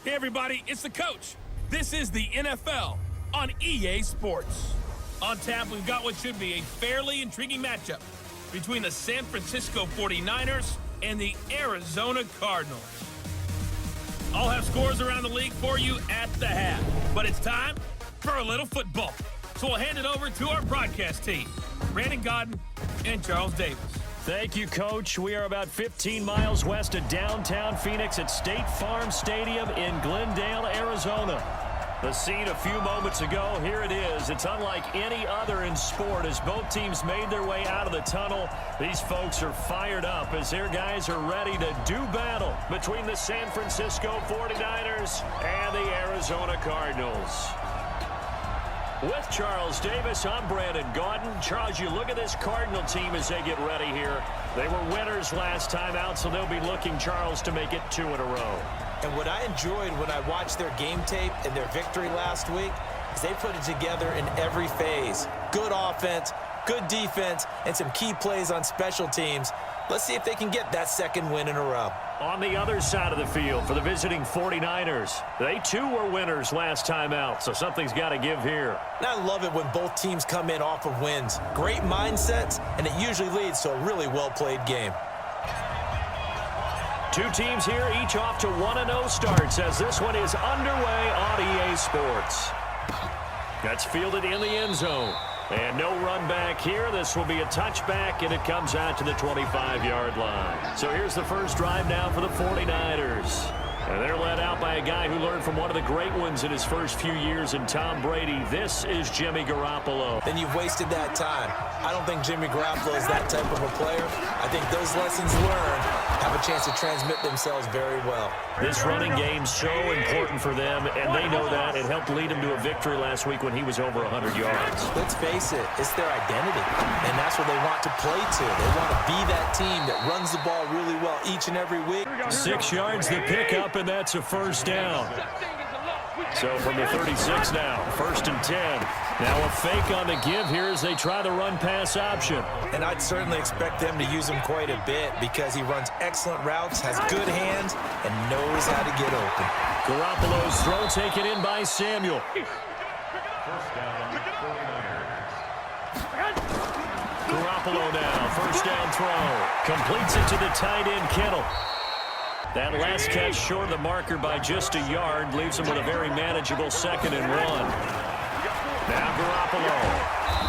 Hey everybody, it's the coach. This is the NFL on EA Sports. On tap, we've got what should be a fairly intriguing matchup between the San Francisco 49ers and the Arizona Cardinals. I'll have scores around the league for you at the half, but it's time for a little football. So we'll hand it over to our broadcast team, Brandon Godden and Charles Davis. Thank you, Coach. We are about 15 miles west of downtown Phoenix at State Farm Stadium in Glendale, Arizona. The scene a few moments ago, here it is. It's unlike any other in sport as both teams made their way out of the tunnel. These folks are fired up as their guys are ready to do battle between the San Francisco 49ers and the Arizona Cardinals. With Charles Davis, I'm Brandon Godden. Charles, you look at this Cardinal team as they get ready here. They were winners last time out, so they'll be looking, Charles, to make it 2 in a row. And what I enjoyed when I watched their game tape and their victory last week is they put it together in every phase. Good offense, good defense, and some key plays on special teams. Let's see if they can get that second win in a row. On the other side of the field for the visiting 49ers, they too were winners last time out, so something's got to give here. And I love it when both teams come in off of wins. Great mindsets, and it usually leads to a really well-played game. Two teams here, each off to 1-0 starts as this one is underway on EA Sports. That's fielded in the end zone. And no run back here. This will be a touchback, and it comes out to the 25-yard line. So here's the first drive now for the 49ers. And they're led out by a guy who learned from one of the great ones in his first few years in Tom Brady. This is Jimmy Garoppolo. Then you've wasted that time. I don't think Jimmy Garoppolo is that type of a player. I think those lessons learned have a chance to transmit themselves very well. This running game's so important for them, and they know that. It helped lead them to a victory last week when he was over 100 yards. Let's face it, it's their identity, and that's what they want to play to. They want to be that team that runs the ball really well each and every week. 6 yards the pickup, and that's a first down. So from the 36 now, 1st and 10. Now a fake on the give here as they try the run-pass option. And I'd certainly expect them to use him quite a bit because he runs excellent routes, has good hands, and knows how to get open. Garoppolo's throw taken in by Samuel. Garoppolo now, first down throw. Completes it to the tight end, Kittle. That last catch short of the marker by just a yard leaves him with a very manageable 2nd and 1. Now Garoppolo.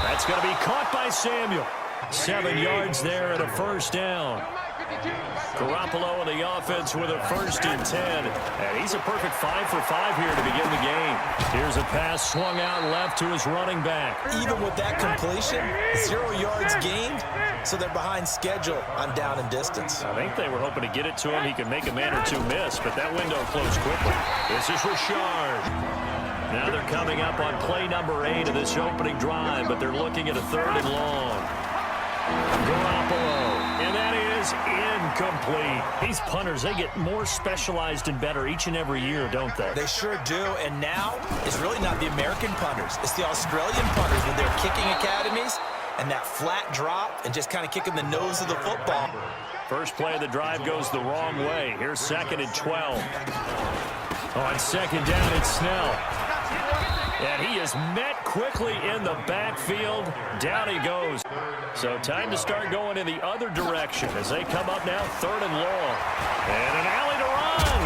That's going to be caught by Samuel. 7 yards there and a first down. Garoppolo and the offense with a 1st and 10. And he's a perfect 5 for 5 here to begin the game. Here's a pass swung out left to his running back. Even with that completion, 0 yards gained, so they're behind schedule on down and distance. I think they were hoping to get it to him. He could make a man or two miss, but that window closed quickly. This is Richard. Now they're coming up on play number 8 of this opening drive, but they're looking at a 3rd and long. Garoppolo, and that is incomplete. These punters, they get more specialized and better each and every year, don't they? They sure do, and now it's really not the American punters. It's the Australian punters with their kicking academies and that flat drop and just kind of kicking the nose of the football. First play of the drive goes the wrong way. Here's 2nd and 12. On 2nd down, it's Snell. And he is met quickly in the backfield. Down he goes. So time to start going in the other direction as they come up now 3rd and long. And an alley to run.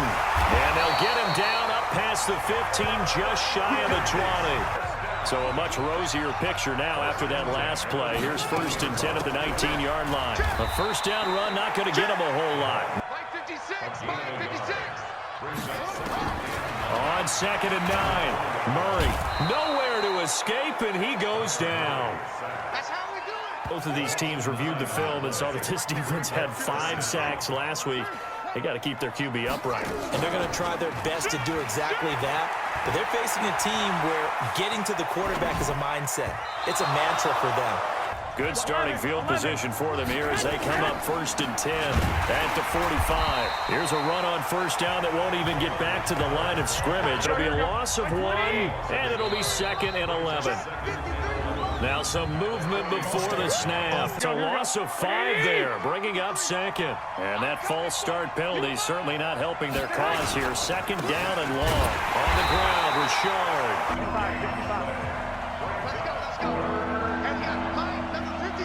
And they'll get him down up past the 15, just shy of the 20. So a much rosier picture now after that last play. Here's 1st and 10 at the 19-yard line. A first down run not going to get him a whole lot. On 2nd and 9, Murray nowhere to escape, and he goes down. Both of these teams reviewed the film and saw that this defense had 5 sacks last week. They got to keep their QB upright. And they're going to try their best to do exactly that. But they're facing a team where getting to the quarterback is a mindset. It's a mantra for them. Good starting field position for them here as they come up 1st and 10 at the 45. Here's a run on 1st down that won't even get back to the line of scrimmage. It'll be a loss of 1, and it'll be 2nd and 11. Now some movement before the snap. It's a loss of 5 there, bringing up second. And that false start penalty certainly not helping their cause here. Second down and long. On the ground, Richard. 55. Let's go. And got number 53.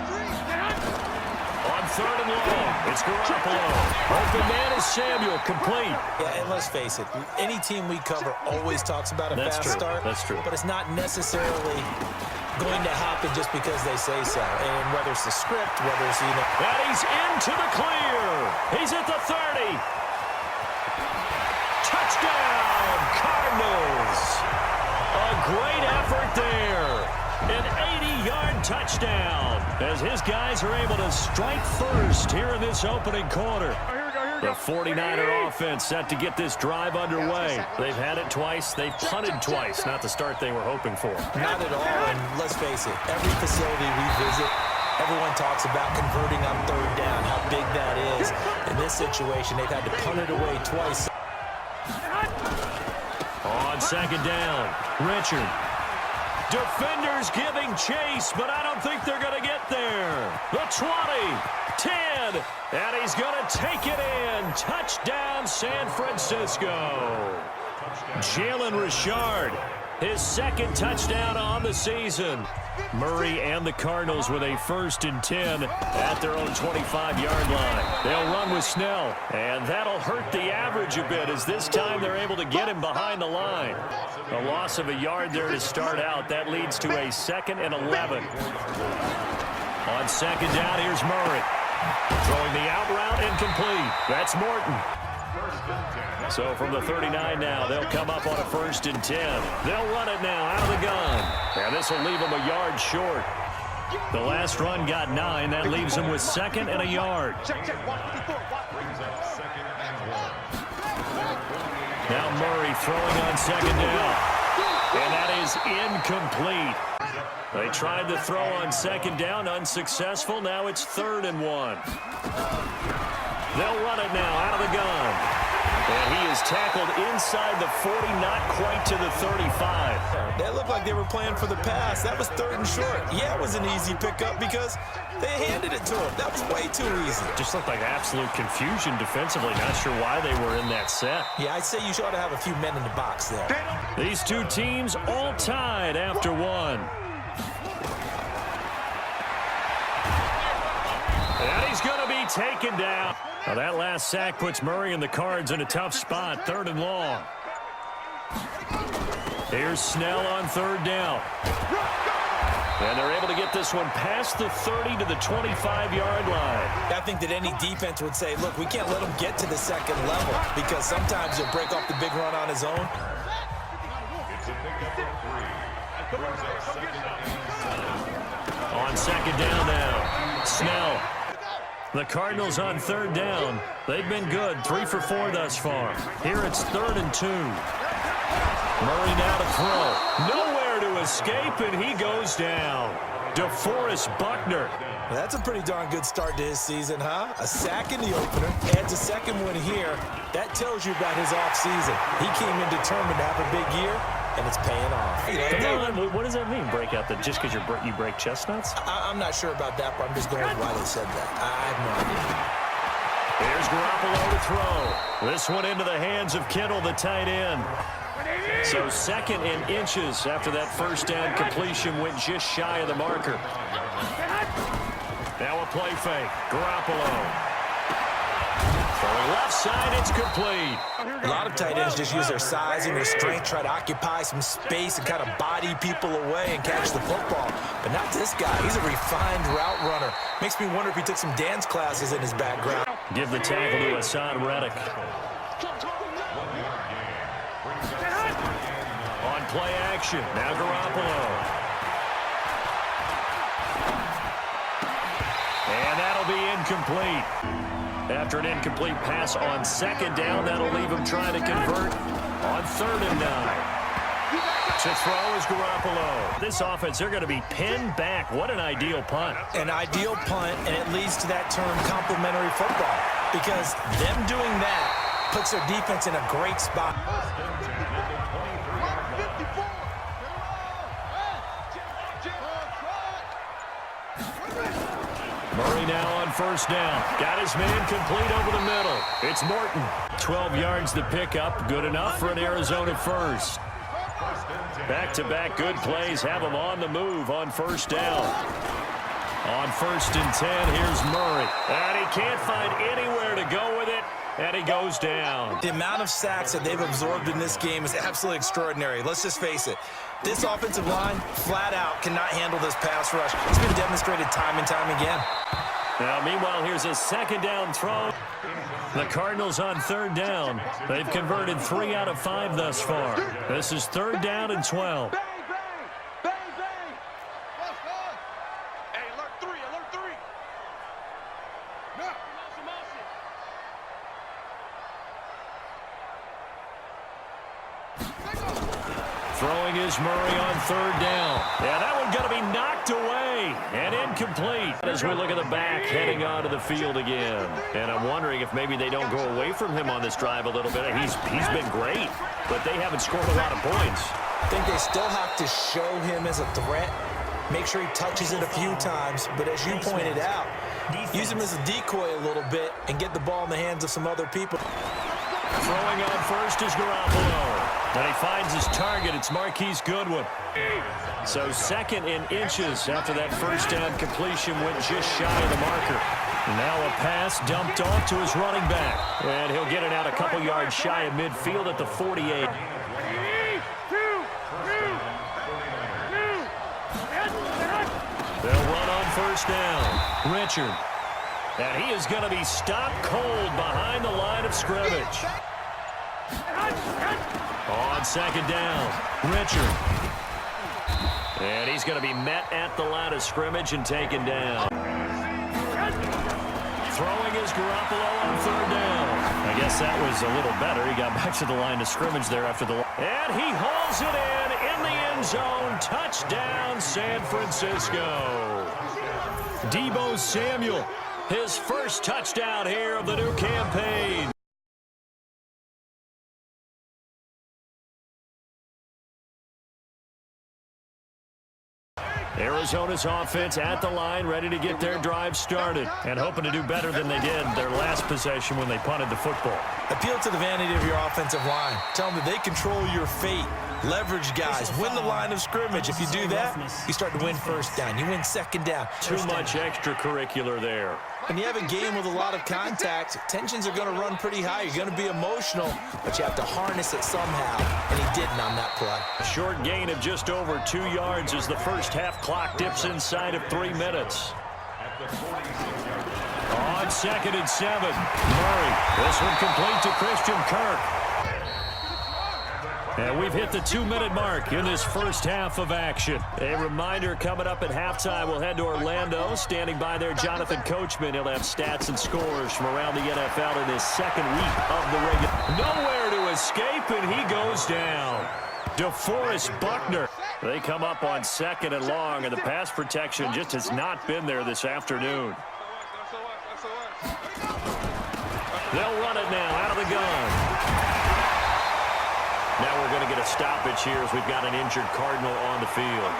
On third and long, it's Garoppolo. Open man is Samuel, complete. Yeah, and let's face it, any team we cover always talks about a fast start. That's true. But it's not necessarily going to happen just because they say so. And whether it's the script, whether it's, And he's into the clear. He's at the 30. Touchdown, Cardinals. A great effort there. An 80-yard touchdown as his guys are able to strike first here in this opening quarter. The 49er offense set to get this drive underway. They've had it twice. They've punted twice. Not the start they were hoping for. Not at all. And let's face it, every facility we visit, everyone talks about converting on third down, how big that is. In this situation, they've had to punt it away twice. On second down, Richard. Defenders giving chase, but I don't think they're going to get there. The 20, 10, and he's going to take it in. Touchdown, San Francisco. Jalen Richard, his second touchdown on the season. Murray and the Cardinals with a 1st and 10 at their own 25-yard line. They'll run with Snell, and that'll hurt the average a bit as this time they're able to get him behind the line. A loss of a yard there to start out. That leads to a 2nd and 11. On second down, here's Murray. Throwing the out route incomplete. That's Morton. So from the 39 now, they'll come up on a 1st and 10. They'll run it now out of the gun. And this will leave them a yard short. The last run got 9. That leaves them with 2nd and a yard. Now Murray throwing on second down. And that is incomplete. They tried to throw on second down, unsuccessful. Now it's 3rd and 1. They'll run it now out of the gun. And he is tackled inside the 40, not quite to the 35. That looked like they were playing for the pass. That was 3rd and short. Yeah, it was an easy pickup because they handed it to him. That was way too easy. Just looked like absolute confusion defensively. Not sure why they were in that set. Yeah, I'd say you ought to have a few men in the box there. These two teams all tied after one. And he's going to be taken down. Now that last sack puts Murray and the Cards in a tough spot. 3rd and long. Here's Snell on 3rd down. And they're able to get this one past the 30 to the 25-yard line. I think that any defense would say, look, we can't let him get to the 2nd level because sometimes he'll break off the big run on his own. On second down now, Snell. The Cardinals on 3rd down. They've been good, 3 for 4 thus far. Here it's 3rd and 2. Murray now to throw. Nowhere to escape, and he goes down. DeForest Buckner. Well, that's a pretty darn good start to his season, huh? A sack in the opener, adds a 2nd one here. That tells you about his offseason. He came in determined to have a big year, and it's paying off. What does that mean, break out? Just because you break chestnuts? I'm not sure about that, but I'm just going with why they said that. I have no idea. Here's Garoppolo to throw. This one into the hands of Kittle, the tight end. So 2nd and inches after that 1st down completion went just shy of the marker. Now a play fake. Garoppolo. Throwing left side, it's complete. A lot of tight ends just use their size and their strength, try to occupy some space and kind of body people away and catch the football. But not this guy. He's a refined route runner. Makes me wonder if he took some dance classes in his background. Give the tackle to Hassan Reddick. On play action, now Garoppolo. And that'll be incomplete. After an incomplete pass on second down, that'll leave him trying to convert on 3rd and 9. To throw is Garoppolo. This offense, they're going to be pinned back. What an ideal punt. An ideal punt, and it leads to that term complementary football. Because them doing that puts their defense in a great spot. Murray now on first down. Got his man complete over the middle. It's Morton. 12 yards to pick up. Good enough for an Arizona first. Back-to-back good plays have him on the move on first down. On 1st and 10, here's Murray. And he can't find anywhere to go with it, and he goes down. The amount of sacks that they've absorbed in this game is absolutely extraordinary. Let's just face it. This offensive line, flat out, cannot handle this pass rush. It's been demonstrated time and time again. Now, meanwhile, here's a second down throw. The Cardinals on 3rd down. They've converted 3 out of 5 thus far. This is 3rd down and 12. Throwing is Murray on 3rd down. Yeah, that one going to be knocked away and incomplete as we look at the back heading onto the field again. And I'm wondering if maybe they don't go away from him on this drive a little bit. He's been great, but they haven't scored a lot of points. I think they still have to show him as a threat, make sure he touches it a few times, but as you pointed out, use him as a decoy a little bit and get the ball in the hands of some other people. Throwing on first is Garoppolo. And he finds his target. It's Marquise Goodwin. So 2nd in inches after that first down completion went just shy of the marker. Now a pass dumped off to his running back. And he'll get it out a couple yards shy of midfield at the 48. They'll run on first down. Richard. And he is going to be stopped cold behind the line of scrimmage. On 2nd down, Richard. And he's going to be met at the line of scrimmage and taken down. Throwing is Garoppolo on 3rd down. I guess that was a little better. He got back to the line of scrimmage there after the... And he hauls it in the end zone. Touchdown, San Francisco. Deebo Samuel, his first touchdown here of the new campaign. Arizona's offense at the line, ready to get their drive started and hoping to do better than they did their last possession when they punted the football. Appeal to the vanity of your offensive line. Tell them that they control your fate. Leverage guys. Win the line of scrimmage. If you do that, you start to win first down. You win 2nd down. Too much extracurricular there. When you have a game with a lot of contact, tensions are going to run pretty high. You're going to be emotional, but you have to harness it somehow, and he didn't on that play. A short gain of just over 2 yards as the first half clock dips inside of 3 minutes. On 2nd and 7, Murray. This one complete to Christian Kirk. And we've hit the 2-minute mark in this first half of action. A reminder coming up at halftime, we'll head to Orlando. Standing by there, Jonathan Coachman. He'll have stats and scores from around the NFL in his 2nd week of the regular. Nowhere to escape, and he goes down. DeForest Buckner. They come up on 2nd and long, and the pass protection just has not been there this afternoon. They'll run it now out of the gun. Now we're going to get a stoppage here as we've got an injured Cardinal on the field.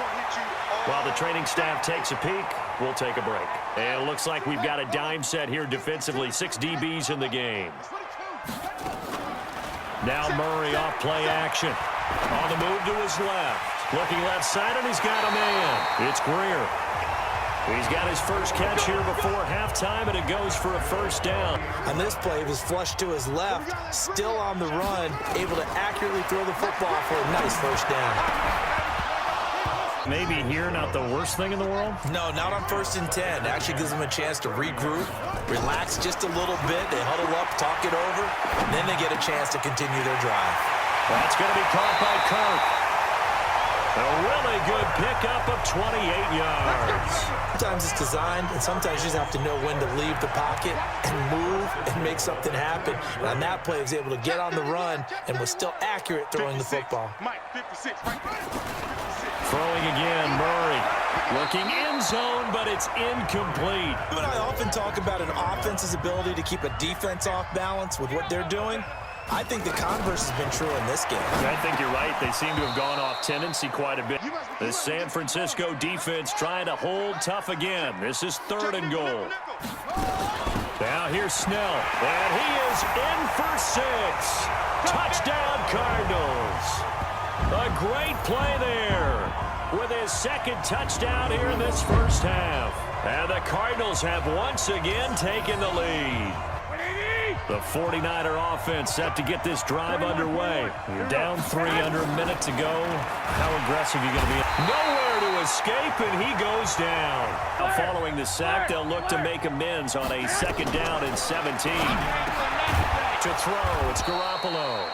While the training staff takes a peek, we'll take a break. And it looks like we've got a dime set here defensively. 6 DBs in the game. Now Murray off play action. On the move to his left. Looking left side, and he's got a man. It's Greer. He's got his first catch here before halftime, and it goes for a first down. On this play, it was flushed to his left, still on the run, able to accurately throw the football for a nice first down. Maybe here not the worst thing in the world? No, not on 1st and 10. It actually gives them a chance to regroup, relax just a little bit. They huddle up, talk it over, and then they get a chance to continue their drive. That's going to be caught by Kirk. A really good pickup of 28 yards. Sometimes it's designed, and sometimes you just have to know when to leave the pocket and move and make something happen. And on that play, he was able to get on the run and was still accurate throwing the football. Throwing again, Murray. Looking in zone, but it's incomplete. You and I often talk about an offense's ability to keep a defense off balance with what they're doing. I think the converse has been true in this game. I think you're right. They seem to have gone off tendency quite a bit. The San Francisco defense trying to hold tough again. This is 3rd and goal. Now here's Snell, and he is in for 6. Touchdown, Cardinals. A great play there with his 2nd touchdown here in this first half. And the Cardinals have once again taken the lead. The 49er offense set to get this drive underway. You're down 3 under a minute to go. How aggressive are you going to be? Nowhere to escape, and he goes down. Now following the sack, they'll look to make amends on a 2nd down and 17. To throw, it's Garoppolo.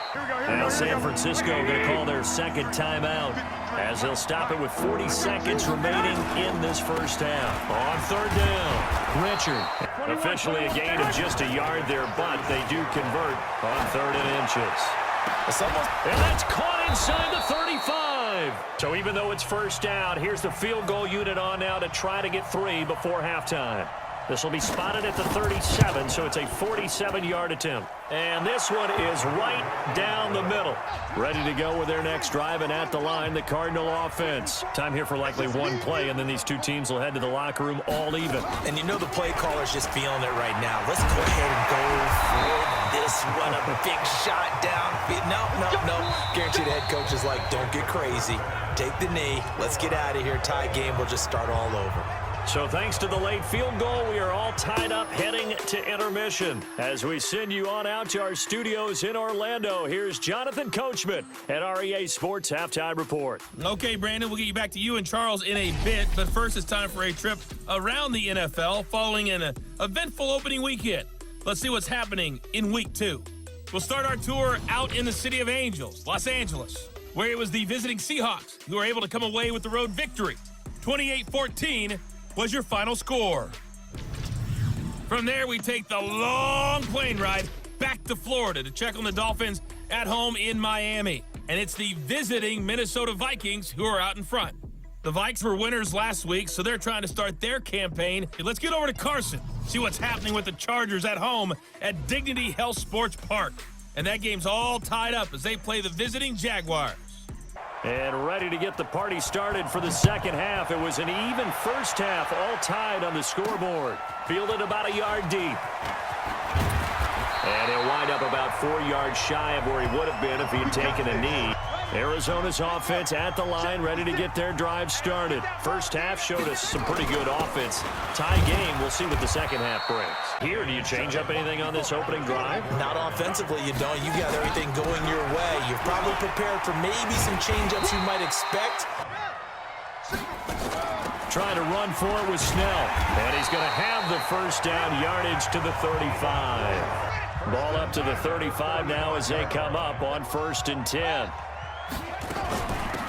Now San Francisco going to call their 2nd timeout as they'll stop it with 40 seconds remaining in this first half. On 3rd down, Richard. Officially a gain of just a yard there, but they do convert on 3rd and inches. And that's caught inside the 35. So even though it's first down, here's the field goal unit on now to try to get 3 before halftime. This will be spotted at the 37, so it's a 47-yard attempt. And this one is right down the middle. Ready to go with their next drive, and at the line, the Cardinal offense. Time here for likely one play, and then these two teams will head to the locker room all even. And you know the play caller's just feeling it right now. Let's go ahead and go for this one. A big shot down. No. Guaranteed the head coach is like, don't get crazy. Take the knee. Let's get out of here. Tie game. We'll just start all over. So thanks to the late field goal, we are all tied up heading to intermission. As we send you on out to our studios in Orlando, here's Jonathan Coachman at our EA Sports Halftime Report. Okay, Brandon, we'll get you back to you and Charles in a bit, but first it's time for a trip around the NFL following an eventful opening weekend. Let's see what's happening in Week 2. We'll start our tour out in the City of Angels, Los Angeles, where it was the visiting Seahawks who were able to come away with the road victory. 28-14 was your final score. From there, we take the long plane ride back to Florida to check on the Dolphins at home in Miami. And it's the visiting Minnesota Vikings who are out in front. The Vikes were winners last week, so they're trying to start their campaign. Let's get over to Carson, see what's happening with the Chargers at home at Dignity Health Sports Park. And that game's all tied up as they play the visiting Jaguars. And ready to get the party started for the second half. It was an even first half, all tied on the scoreboard. Fielded about a yard deep. And he'll wind up about 4 yards shy of where he would have been if he had taken a knee. Arizona's offense at the line, ready to get their drive started. First half showed us some pretty good offense. Tie game, we'll see what the second half brings. Here, do you change up anything on this opening drive? Not offensively, you don't. You got everything going your way. You're probably prepared for maybe some change-ups you might expect. Trying to run for it with Snell. And he's going to have the first down yardage to the 35. Ball up to the 35 now as they come up on 1st and 10.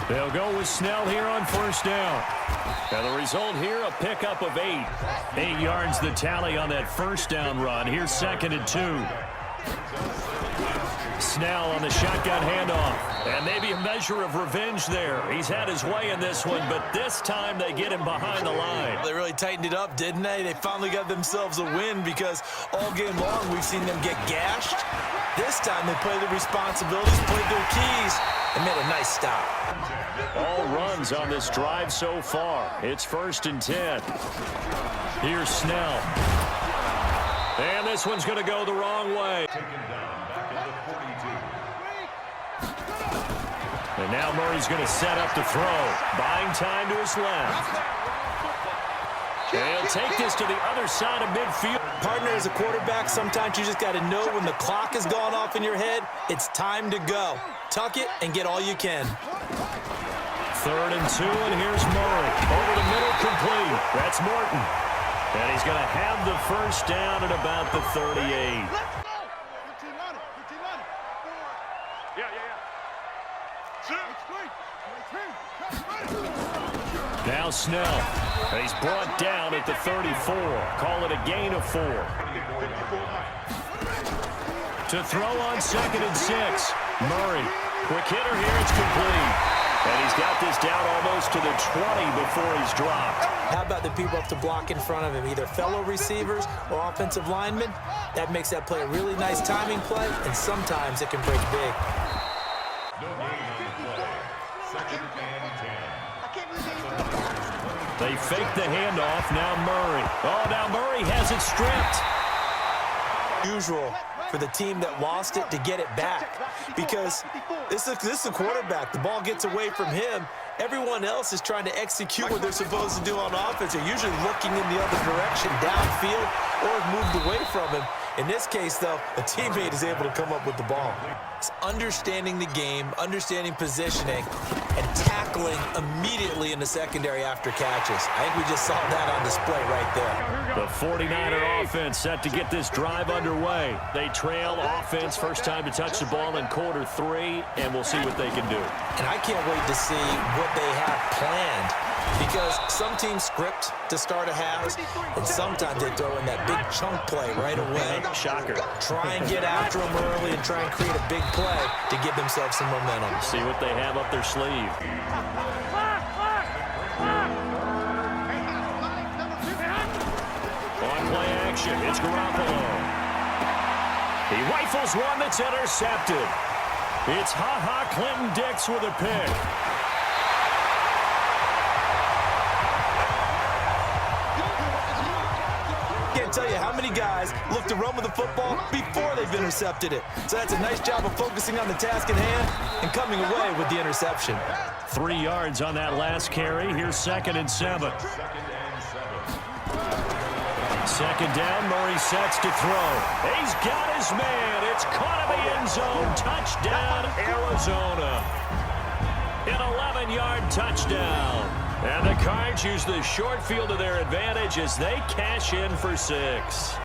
They'll go with Snell here on first down. And the result here, a pickup of 8. 8 yards the tally on that first down run. Here's 2nd and 2. Snell on the shotgun handoff. And maybe a measure of revenge there. He's had his way in this one, but this time they get him behind the line. They really tightened it up, didn't they? They finally got themselves a win because all game long we've seen them get gashed. This time they played the responsibilities, played their keys, and made a nice stop. All runs on this drive so far. It's 1st and 10. Here's Snell. And this one's going to go the wrong way. And now Murray's going to set up to throw. Buying time to his left. And he'll take this to the other side of midfield. Partner, as a quarterback, sometimes you just got to know when the clock has gone off in your head, it's time to go. Tuck it and get all you can. 3rd and 2, and here's Murray. Over the middle, complete. That's Morton. And he's going to have the first down at about the 38. Now Snell. He's brought down at the 34. Call it a gain of 4. To throw on 2nd and 6. Murray. Quick hitter here. It's complete. And he's got this down almost to the 20 before he's dropped. How about the people up to block in front of him, either fellow receivers or offensive linemen? That makes that play a really nice timing play, and sometimes it can break big. They fake the handoff. Now Murray. Oh, now Murray has it stripped. Usual for the team that lost it to get it back, because this is a quarterback. The ball gets away from him. Everyone else is trying to execute what they're supposed to do on offense. They're usually looking in the other direction, downfield, or have moved away from him. In this case, though, a teammate is able to come up with the ball. It's understanding the game, understanding positioning, and tackling immediately in the secondary after catches. I think we just saw that on display right there. The 49er offense set to get this drive underway. They trail offense, first time to touch the ball in quarter 3, and we'll see what they can do. And I can't wait to see what they have planned, because some teams script to start a half, and sometimes they throw in that big chunk play right away. Shocker. Try and get after them early and try and create a big play to give themselves some momentum. See what they have up their sleeve. On play action, it's Garoppolo. He rifles one that's intercepted. It's Clinton Dix with a pick. Can't tell you how many guys look to run with the football before they've intercepted it. So that's a nice job of focusing on the task at hand and coming away with the interception. 3 yards on that last carry. Here's 2nd and 7. Second down, Murray sets to throw. He's got his man. It's caught in the end zone. Touchdown, Arizona. An 11-yard touchdown. And the Cards use the short field to their advantage as they cash in for 6.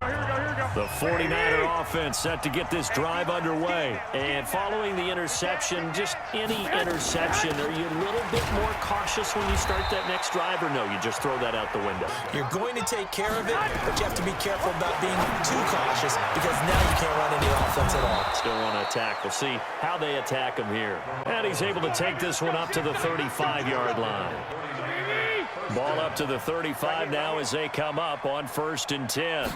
The 49er offense set to get this drive underway. And following the interception, just any interception, are you a little bit more cautious when you start that next drive, or no, you just throw that out the window? You're going to take care of it, but you have to be careful about being too cautious, because now you can't run any offense at all. Still want to attack. We'll see how they attack him here. And he's able to take this one up to the 35-yard line. Ball up to the 35 now as they come up on 1st and 10.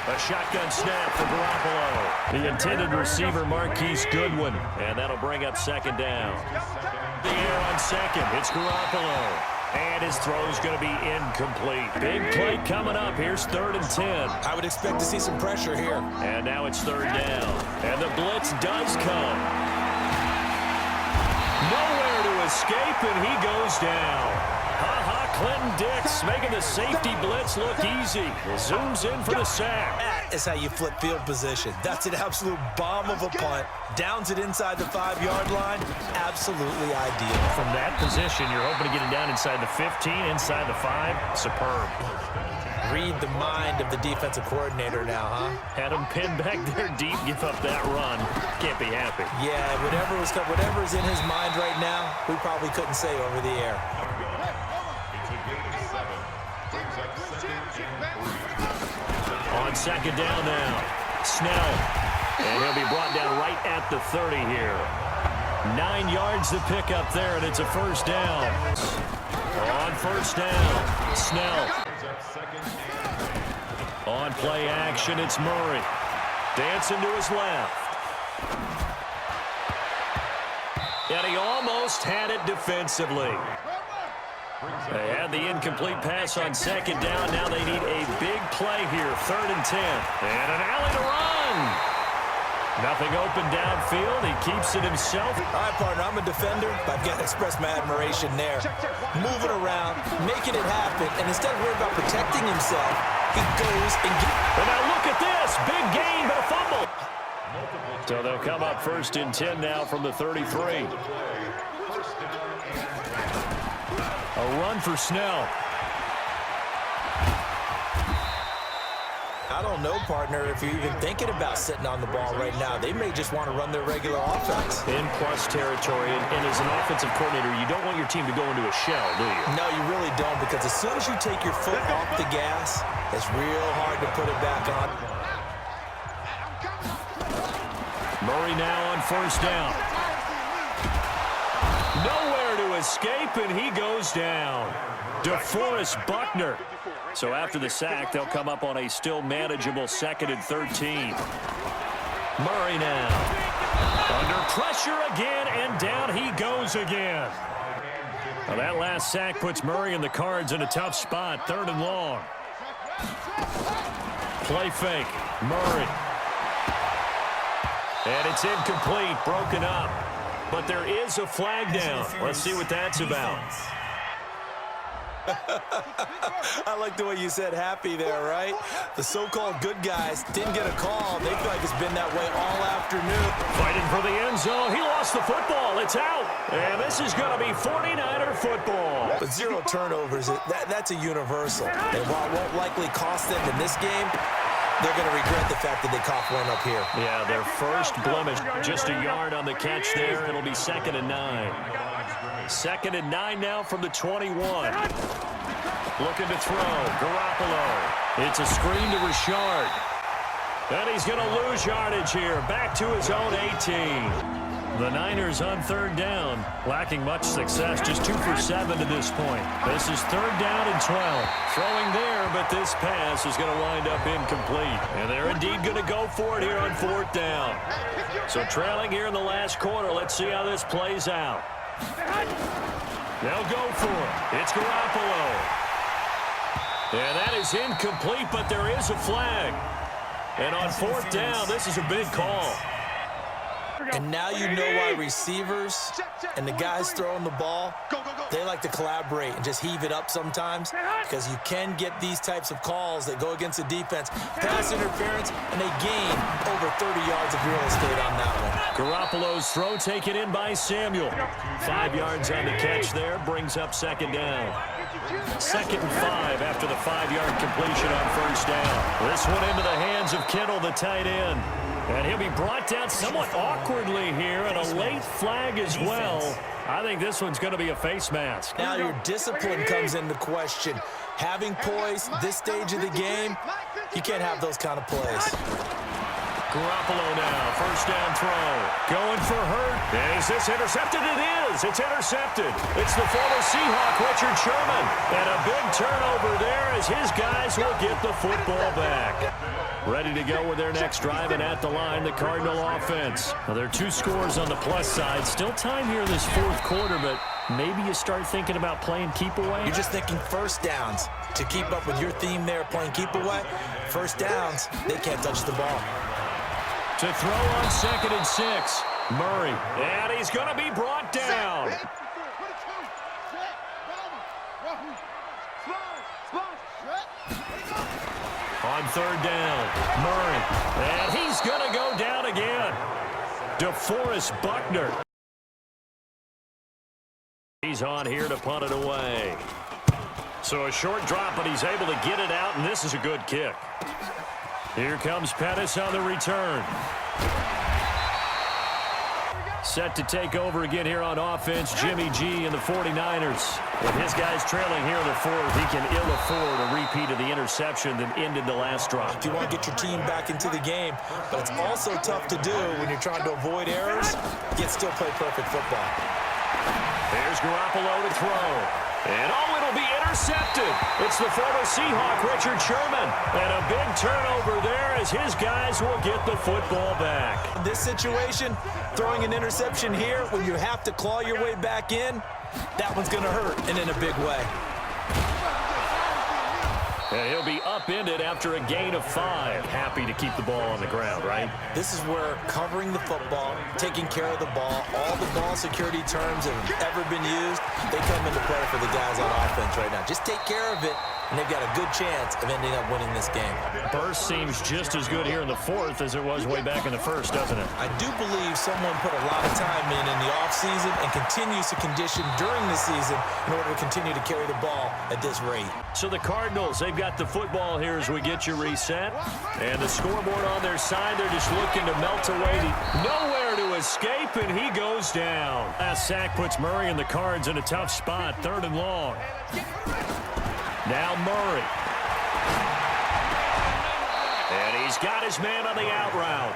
A shotgun snap for Garoppolo. The intended receiver, Marquise Goodwin. And that'll bring up 2nd down. The air on 2nd. It's Garoppolo. And his throw's going to be incomplete. Big play coming up. Here's 3rd and 10. I would expect to see some pressure here. And now it's 3rd down. And the blitz does come. Nowhere to escape, and he goes down. Clinton Dix making the safety blitz look easy. Zooms in for the sack. That is how you flip field position. That's an absolute bomb of a punt. Downs it inside the 5-yard line. Absolutely ideal. From that position, you're hoping to get it down inside the 15, inside the 5. Superb. Read the mind of the defensive coordinator now, huh? Had him pinned back there deep, give up that run. Can't be happy. Yeah, whatever's in his mind right now, we probably couldn't say over the air. On 2nd down now, Snell. And he'll be brought down right at the 30 here. 9 yards to pick up there, and it's a 1st down. On 1st down, Snell. On play action, it's Murray. Dancing to his left. And he almost had it defensively. They had the incomplete pass on 2nd down. Now they need a big play here. 3rd and 10. And an alley to run. Nothing open downfield. He keeps it himself. All right, partner, I'm a defender, but I've got to express my admiration there. Moving around, making it happen, and instead of worrying about protecting himself, he goes and gets. And now look at this. Big gain, but a fumble. So they'll come up 1st and 10 now from the 33. A run for Snell. I don't know, partner, if you're even thinking about sitting on the ball right now. They may just want to run their regular offense. In plus territory, and as an offensive coordinator, you don't want your team to go into a shell, do you? No, you really don't, because as soon as you take your foot off the gas, it's real hard to put it back on. Murray now on 1st down. No escape, and he goes down. DeForest Buckner. So after the sack, they'll come up on a still manageable 2nd and 13. Murray now. Under pressure again, and down he goes again. Well, that last sack puts Murray and the Cards in a tough spot. 3rd and long. Play fake. Murray. And it's incomplete, broken up. But there is a flag down. Let's see what that's about. I like the way you said happy there, right? The so-called good guys didn't get a call. They feel like it's been that way all afternoon. Fighting for the end zone. He lost the football. It's out. And this is going to be 49er football. But 0 turnovers, that's a universal. And while it won't likely cost them in this game, they're going to regret the fact that they coughed one up here. Yeah, their first blemish. Just a yard on the catch there. It'll be 2nd and 9. 2nd and 9 now from the 21. Looking to throw. Garoppolo. It's a screen to Richard. And he's going to lose yardage here. Back to his own 18. The Niners on 3rd down. Lacking much success. Just 2 for 7 to this point. This is 3rd down and 12. Throwing there, but this pass is going to wind up incomplete. And they're indeed going to go for it here on 4th down. So trailing here in the last quarter. Let's see how this plays out. They'll go for it. It's Garoppolo. And that is incomplete, but there is a flag. And on 4th down, this is a big call. And now you know why receivers and the guys throwing the ball, they like to collaborate and just heave it up sometimes, because you can get these types of calls that go against the defense. Pass interference, and they gain over 30 yards of real estate on that one. Garoppolo's throw taken in by Samuel. 5 yards on the catch there, brings up 2nd down. 2nd and 5 after the 5-yard completion on 1st down. This one into the hands of Kittle, the tight end. And he'll be brought down somewhat awkwardly here, and a late flag as well. I think this one's going to be a face mask. Now your discipline comes into question. Having poise this stage of the game, you can't have those kind of plays. Garoppolo now, 1st down throw. Going for Hurt. Is this intercepted? It is. It's intercepted. It's the former Seahawk, Richard Sherman. And a big turnover there as his guys will get the football back. Ready to go with their next drive, and at the line, the Cardinal offense. Well, there are 2 scores on the plus side. Still time here in this 4th quarter, but maybe you start thinking about playing keep away. You're just thinking 1st downs to keep up with your theme there, playing keep away. 1st downs, they can't touch the ball. To throw on 2nd and 6. Murray. And he's going to be brought down. On 3rd down, Murray. And he's going to go down again. DeForest Buckner. He's on here to punt it away. So a short drop, but he's able to get it out, and this is a good kick. Here comes Pettis on the return. Set to take over again here on offense, Jimmy G and the 49ers. With his guys trailing here in the 4th, he can ill afford a repeat of the interception that ended the last drive. If you want to get your team back into the game, but it's also tough to do when you're trying to avoid errors, yet still play perfect football. There's Garoppolo to throw. And it'll be intercepted. It's the former Seahawk, Richard Sherman. And a big turnover there as his guys will get the football back. In this situation, throwing an interception here when you have to claw your way back in, that one's going to hurt, and in a big way. And he'll be upended after a gain of 5. Happy to keep the ball on the ground, right? This is where covering the football, taking care of the ball, all the ball security terms that have ever been used, they come into play for the guys on offense right now. Just take care of it, and they've got a good chance of ending up winning this game. Burst seems just as good here in the 4th as it was way back in the 1st, doesn't it? I do believe someone put a lot of time in the offseason and continues to condition during the season in order to continue to carry the ball at this rate. So the Cardinals, they've got the football here as we get you reset. And the scoreboard on their side, they're just looking to melt away. Nowhere to escape, and he goes down. Last sack puts Murray and the Cards in a tough spot, 3rd and long. Now Murray. And he's got his man on the out route.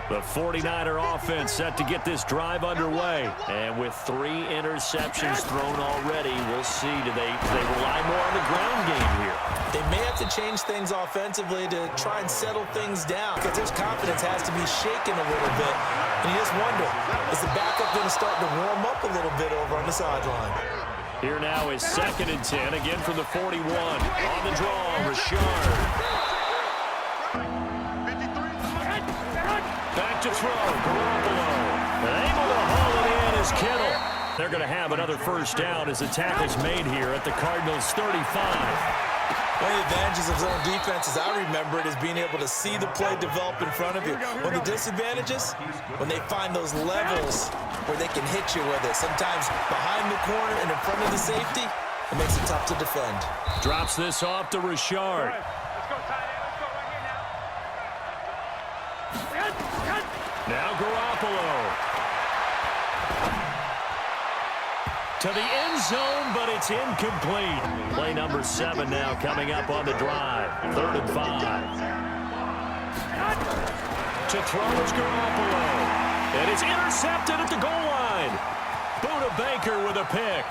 The 49er offense set to get this drive underway. And with 3 interceptions thrown already, we'll see. Do they rely more on the ground game here? They may have to change things offensively to try and settle things down because their confidence has to be shaken a little bit. And you just wonder, is the backup going to start to warm up a little bit over on the sideline? Here now is 2nd and 10, again from the 41. On the draw, Richard. Back to throw, Garoppolo. And able to haul it in is Kittle. They're going to have another first down as the tackle's made here at the Cardinals' 35. One of the advantages of zone defense, as I remember it, is being able to see the play develop in front of you. One of the disadvantages, when they find those levels where they can hit you with it, sometimes behind the corner and in front of the safety, it makes it tough to defend. Drops this off to Richard. Now Garoppolo. To the end zone, but it's incomplete. Play number 7 now coming up on the drive. 3rd and 5. To throw is Garoppolo. And it's intercepted at the goal line. Buda Baker with a pick.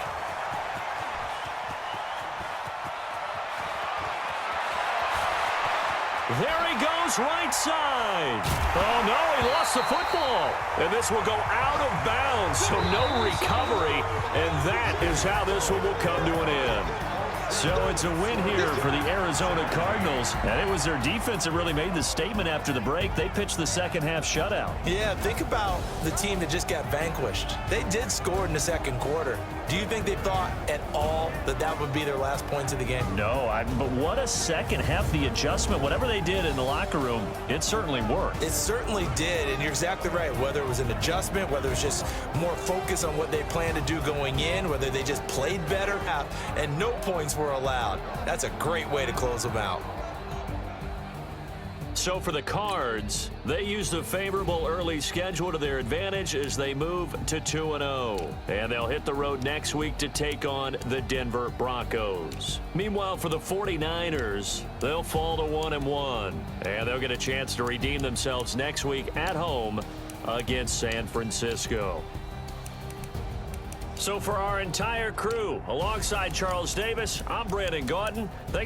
There he goes, right side. Oh, no, he lost the football. And this will go out of bounds, so no recovery. And that is how this one will come to an end. So it's a win here for the Arizona Cardinals. And it was their defense that really made the statement after the break. They pitched the second-half shutout. Yeah, think about the team that just got vanquished. They did score in the second quarter. Do you think they thought at all that that would be their last points of the game? No, but what a second half. The adjustment, whatever they did in the locker room, it certainly worked. It certainly did, and you're exactly right. Whether it was an adjustment, whether it was just more focus on what they planned to do going in, whether they just played better, and no points were allowed. That's a great way to close them out. So for the Cards, they used a favorable early schedule to their advantage as they move to 2-0. And they'll hit the road next week to take on the Denver Broncos. Meanwhile, for the 49ers, they'll fall to 1-1. And they'll get a chance to redeem themselves next week at home against San Francisco. So for our entire crew, alongside Charles Davis, I'm Brandon Gautin. Thanks.